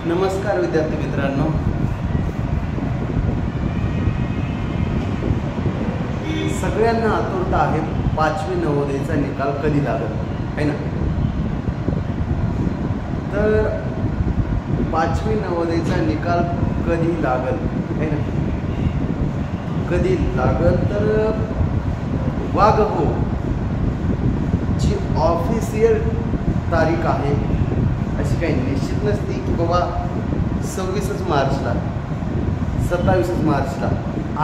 नमस्कार विद्यार्थी मित्रांनो, सगळ्यांना आतुरता आहे 5वी नवोदयचा निकाल कधी लागेल है ना। तर 5वी नवोदयचा निकाल कधी लागेल है ना, कधी लागेल तर वाघ हो जी ऑफिशियल तारीख आहे अशी काही निश्चित नसती की बाबा 26 मार्चला, 27 मार्चला,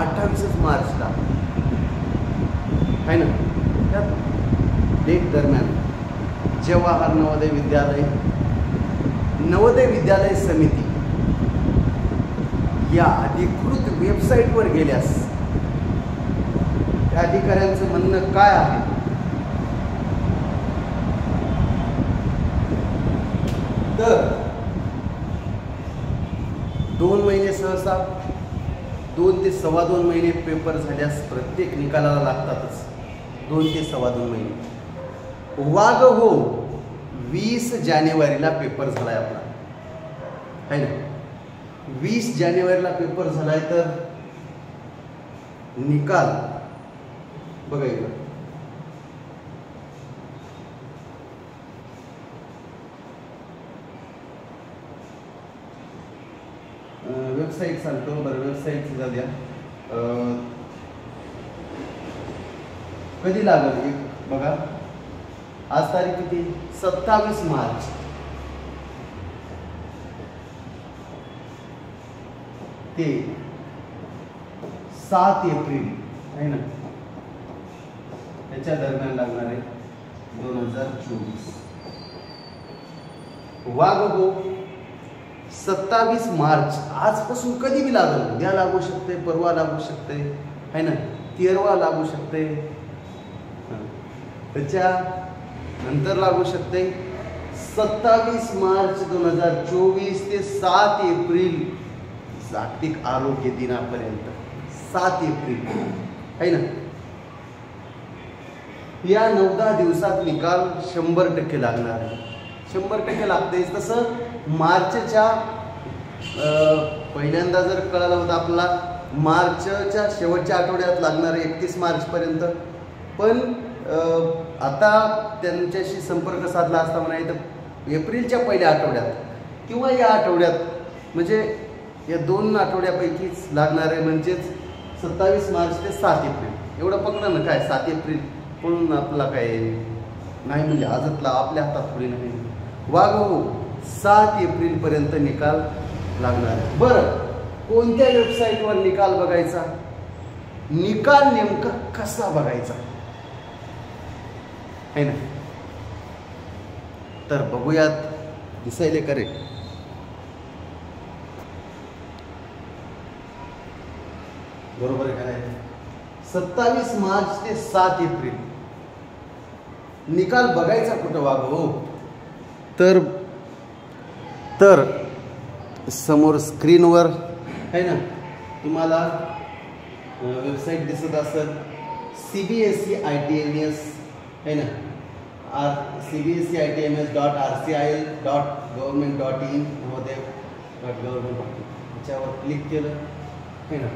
28 मार्चला है ना। त्या डेट दरम्यान जवाहर नवोदय विद्यालय समिती या अधिकृत वेबसाईटवर गेल्यास त्या अधिकाऱ्यांचं म्हणणं काय आहे तर 2 महिने सहसा 2 ते 2.25 महिने पेपर झाल्यास प्रत्येक निकालाला लागतातच 2 ते 2.25 महिने। वाघ हो 20 जानेवारीला पेपर झालाय आपला है ना। 20 जानेवारीला पेपर झालाय तर निकाल बघा इकडं वेबसाईट सांगतो बरं, वेबसाईट जाऊ द्या। कधी लागेल एक बघा, आज तारीख किती 27 मार्च ते 7 एप्रिल आहे ना, त्याच्या दरम्यान लागणार आहे 2024। वाघ हो 27 मार्च आजपासून कधी भी लागेल, उद्या लागू शकते, परवा लागू शकते है ना, 13वा लागू शकते, त्याच्या नंतर लागू शकते। 27 मार्च 2024 ते 7 एप्रिल जागतिक आरोग्य दिनापर्यंत 7 एप्रिल है ना। या 9-10 दिवसात निकाल 100% लागणार आहे, 100% लागते। तसं मार्चच्या पहिल्यांदा जर कळालं होतं आपल्याला मार्चच्या शेवटच्या आठवड्यात लागणार आहे 31 मार्चपर्यंत, पण आता त्यांच्याशी संपर्क साधला असता म्हणा तर एप्रिलच्या पहिल्या आठवड्यात किंवा या आठवड्यात म्हणजे या 2 आठवड्यापैकीच लागणार आहे, म्हणजेच 27 मार्च ते 7 एप्रिल एवढं पकडा ना। काय 7 एप्रिल पण आपला काय नाही, म्हणजे आजतला आपल्या हातात थोडी नाही। वाघ हो 7 एप्रिलपर्यंत निकाल लागणार आहे। बरं, कोणत्या वेबसाईटवर निकाल बघायचा, निकाल नेमका कसा बघायचा है ना, तर बघूयात। दिसायले करे बरोबर आहे का? 27 मार्च ते 7 एप्रिल निकाल बघायचा कुठं वाघ हो, तर समोर स्क्रीनवर है ना तुम्हाला वेबसाईट दिसत असेल, CBSE ITMS है ना, cbseitms.rcil.government.in ह्याच्यावर क्लिक केलं है ना।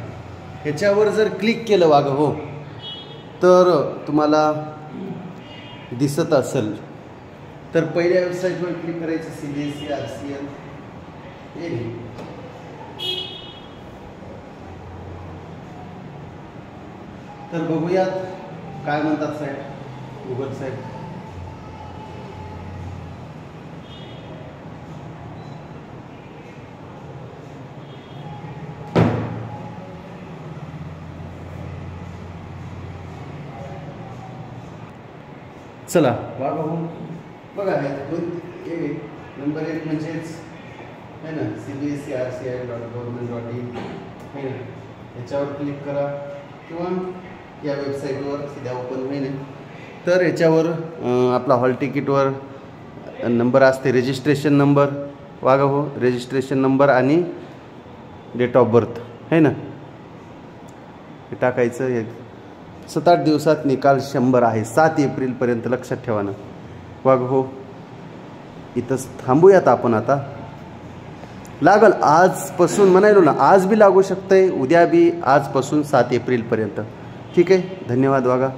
ह्याच्यावर जर क्लिक केलं वाघ हो तर तुम्हाला दिसत असेल तर पहिल्या वेबसाईटवर क्लिक करायचं CBSE RCL हे तर बघूयात काय म्हणतात साहेब गुगल साहेब। चला बघा बघा नंबर 1 म्हणजेच है ना cbserci.government.in है ना, याच्यावर क्लिक करा किंवा या वेबसाईटवर सीधा ओपन होईल। तर याच्यावर आपला हॉल तिकीटवर नंबर असते, रजिस्ट्रेशन नंबर वागा हो, रजिस्ट्रेशन नंबर आणि डेट ऑफ बर्थ है ना, हे टाकायचं। 7-8 दिवसात निकाल 100 आहे, 7 एप्रिलपर्यंत लक्षात ठेवा ना वाघ हो। इथंच थांबूयात आपण आता। लागल आजपासून म्हणायलो ना, आज बी लागू शकतंय, उद्या बी, आजपासून 7 एप्रिलपर्यंत. ठीक आहे, धन्यवाद वागा.